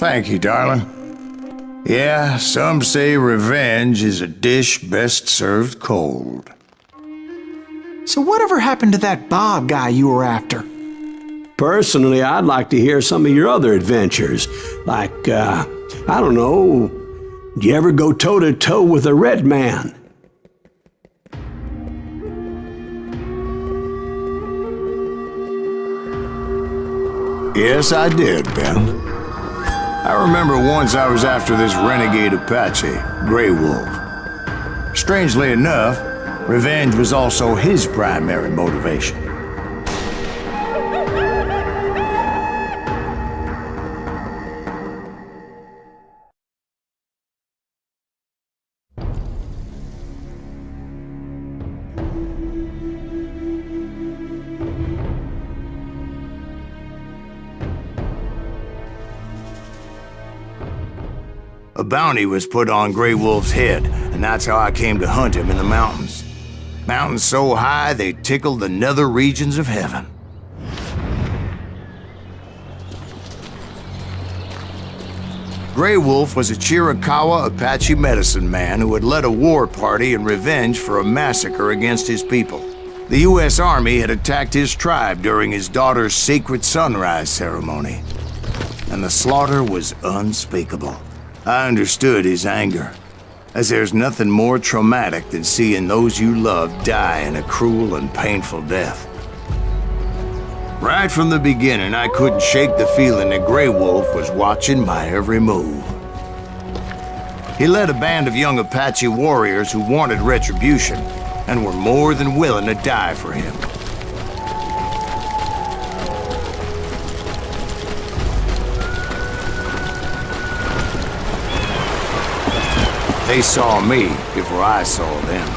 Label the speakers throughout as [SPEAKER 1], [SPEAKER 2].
[SPEAKER 1] Thank you, darling. Yeah, some say revenge is a dish best served cold.
[SPEAKER 2] So whatever happened to that Bob guy you were after?
[SPEAKER 3] Personally, I'd like to hear some of your other adventures. Like, I don't know, did you ever go toe-to-toe with a red man?
[SPEAKER 1] Yes, I did, Ben. I remember once I was after this renegade Apache, Grey Wolf. Strangely enough, revenge was also his primary motivation. A bounty was put on Grey Wolf's head, and that's how I came to hunt him in the mountains. Mountains so high they tickled the nether regions of heaven. Grey Wolf was a Chiricahua Apache medicine man who had led a war party in revenge for a massacre against his people. The U.S. Army had attacked his tribe during his daughter's sacred sunrise ceremony, and the slaughter was unspeakable. I understood his anger, as there's nothing more traumatic than seeing those you love die in a cruel and painful death. Right from the beginning, I couldn't shake the feeling that Grey Wolf was watching my every move. He led a band of young Apache warriors who wanted retribution and were more than willing to die for him. They saw me before I saw them.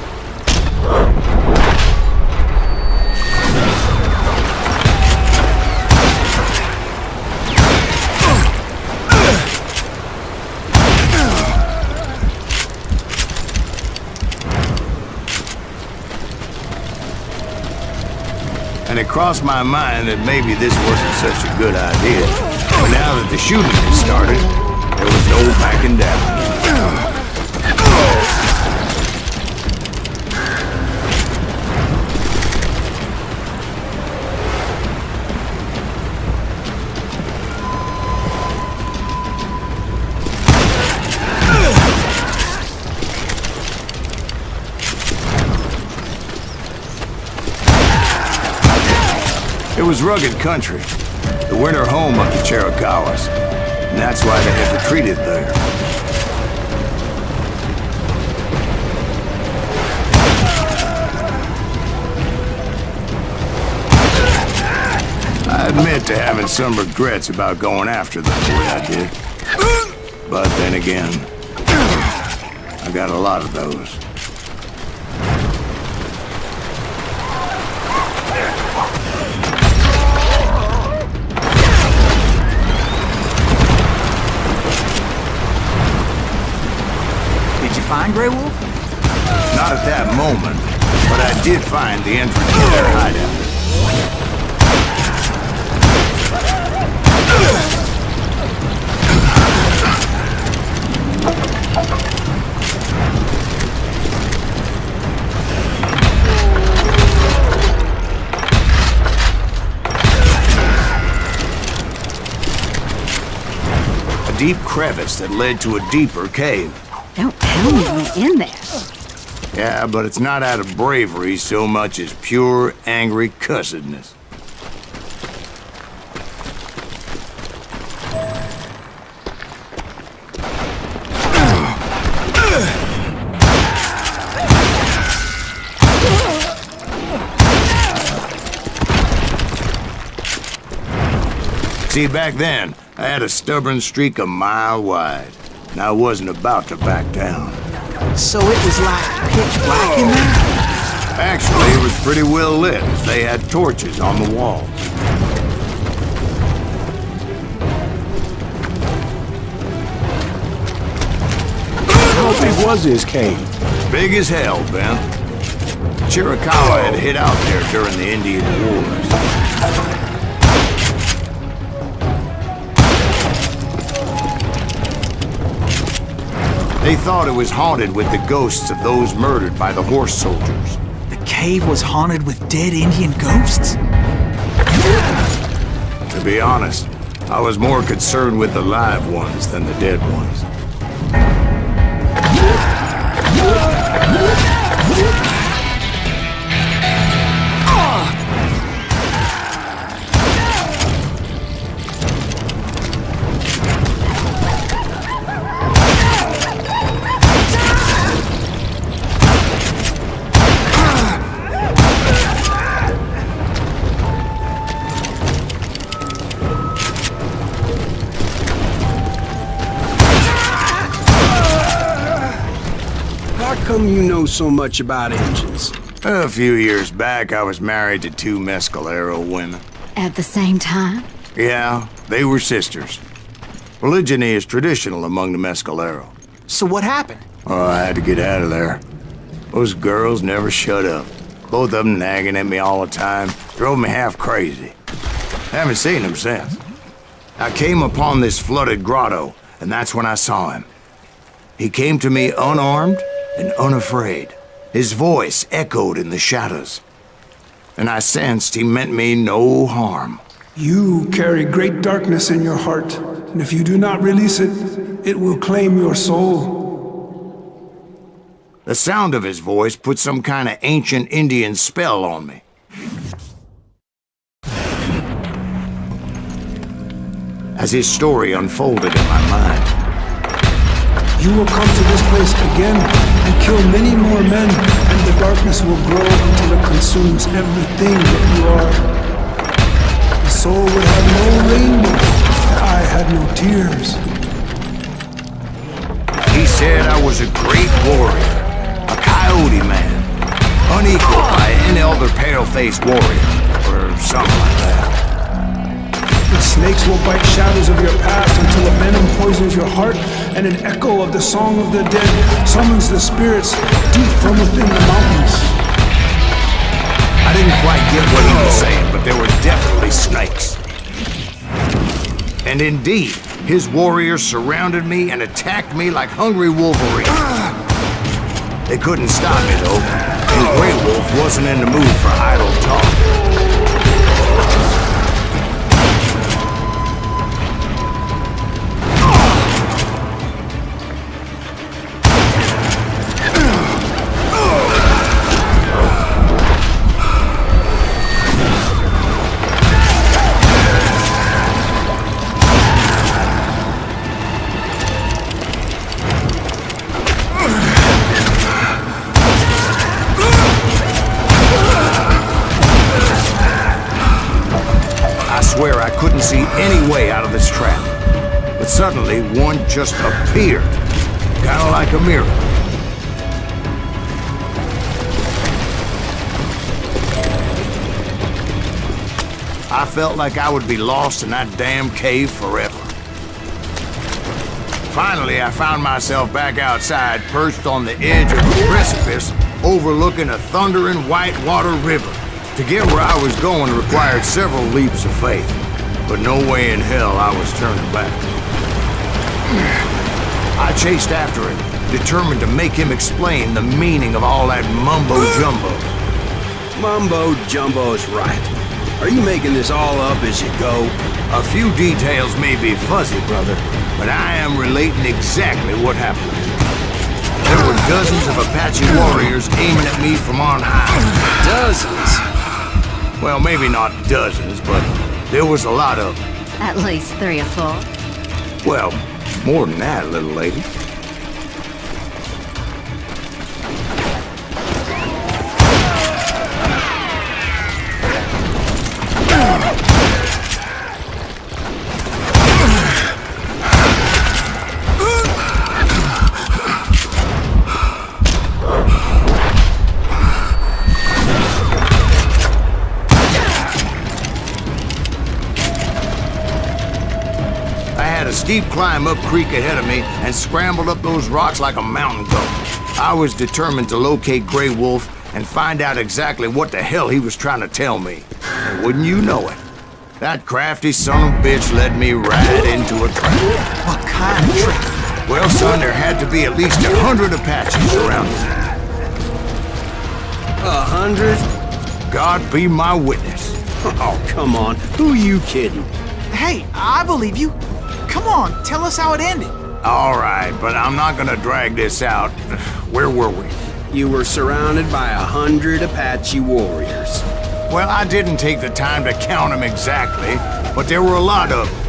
[SPEAKER 1] And it crossed my mind that maybe this wasn't such a good idea. But now that the shooting had started, there was no backing down. It was rugged country, the winter home of the Chiricahuas, and that's why they had retreated there. I admit to having some regrets about going after them the way I did. But then again, I got a lot of those.
[SPEAKER 2] Did you find Grey Wolf?
[SPEAKER 1] Not at that moment, but I did find the entrance to their hideout. A deep crevice that led to a deeper cave.
[SPEAKER 4] Don't tell me you went in there.
[SPEAKER 1] Yeah, but it's not out of bravery so much as pure, angry cussedness. See, back then, I had a stubborn streak a mile wide, and I wasn't about to back down.
[SPEAKER 2] So it was like pitch black in there?
[SPEAKER 1] Actually, it was pretty well lit, as they had torches on the walls.
[SPEAKER 3] How big was this cave?
[SPEAKER 1] Big as hell, Ben. Chiricahua had hid out there during the Indian Wars. They thought it was haunted with the ghosts of those murdered by the horse soldiers.
[SPEAKER 2] The cave was haunted with dead Indian ghosts?
[SPEAKER 1] To be honest, I was more concerned with the live ones than the dead ones.
[SPEAKER 3] How come you know so much about engines?
[SPEAKER 1] A few years back, I was married to two Mescalero women.
[SPEAKER 4] At the same time?
[SPEAKER 1] Yeah, they were sisters. Polygyny is traditional among the Mescalero.
[SPEAKER 2] So what happened?
[SPEAKER 1] Oh, I had to get out of there. Those girls never shut up. Both of them nagging at me all the time. Drove me half crazy. Haven't seen them since. I came upon this flooded grotto, and that's when I saw him. He came to me unarmed and unafraid. His voice echoed in the shadows. And I sensed he meant me no harm.
[SPEAKER 5] You carry great darkness in your heart, and if you do not release it, it will claim your soul.
[SPEAKER 1] The sound of his voice put some kind of ancient Indian spell on me. As his story unfolded in my mind,
[SPEAKER 5] You will come to this place again and kill many more men, and the darkness will grow until it consumes everything that you are. The soul would have no rainbow, the eye had no tears.
[SPEAKER 1] he said I was a great warrior, a coyote man, unequaled by any other pale-faced warrior, or something like that.
[SPEAKER 5] The snakes will bite shadows of your past until a venom poisons your heart, and an echo of the song of the dead summons the spirits deep from within the mountains.
[SPEAKER 1] I didn't quite get what he was saying, but there were definitely snakes. And indeed, his warriors surrounded me and attacked me like hungry wolverines. They couldn't stop me, though, and Grey Wolf wasn't in the mood for idle talk. I swear I couldn't see any way out of this trap. But suddenly, one just appeared. Kind of like a miracle. I felt like I would be lost in that damn cave forever. Finally, I found myself back outside, perched on the edge of a precipice, overlooking a thundering whitewater river. To get where I was going required several leaps of faith, but no way in hell I was turning back. I chased after him, determined to make him explain the meaning of all that mumbo-jumbo.
[SPEAKER 3] Mumbo-jumbo's right. Are you making this all up as you go?
[SPEAKER 1] A few details may be fuzzy, brother, but I am relating exactly what happened. There were dozens of Apache warriors aiming at me from on high.
[SPEAKER 3] Dozens?
[SPEAKER 1] Well, maybe not dozens, but there was a lot of them.
[SPEAKER 4] At least 3 or 4.
[SPEAKER 1] Well, more than that, little lady. A steep climb up creek ahead of me and scrambled up those rocks like a mountain goat. I was determined to locate Grey Wolf and find out exactly what the hell he was trying to tell me. And wouldn't you know it, that crafty son of a bitch led me right into a trap.
[SPEAKER 2] What kind of trick?
[SPEAKER 1] Well, son, there had to be at least 100 Apaches around here.
[SPEAKER 3] 100?
[SPEAKER 1] God be my witness.
[SPEAKER 3] Oh, come on. Who are you kidding?
[SPEAKER 2] Hey, I believe you. Come on, tell us how it ended.
[SPEAKER 1] All right, but I'm not gonna drag this out. Where were we?
[SPEAKER 3] You were surrounded by 100 Apache warriors.
[SPEAKER 1] Well, I didn't take the time to count them exactly, but there were a lot of them.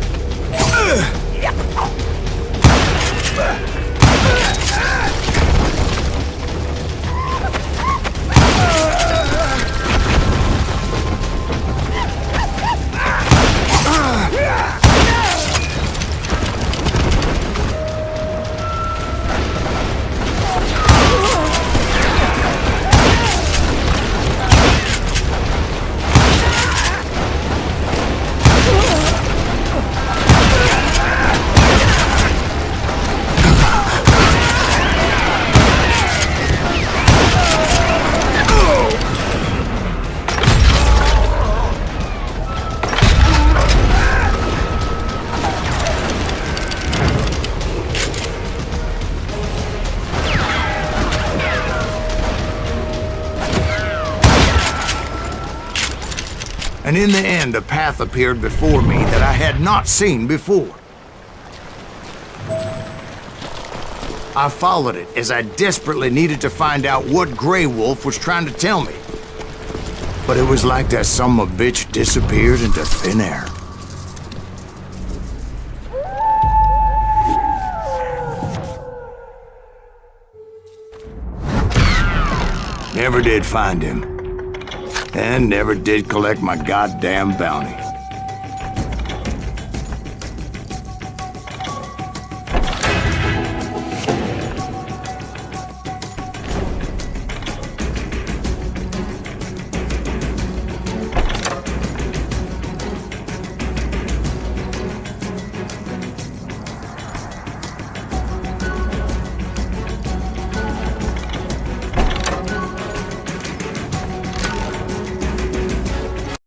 [SPEAKER 1] And in the end, a path appeared before me that I had not seen before. I followed it as I desperately needed to find out what Grey Wolf was trying to tell me. But it was like that son of a bitch disappeared into thin air. Never did find him. And never did collect my goddamn bounty.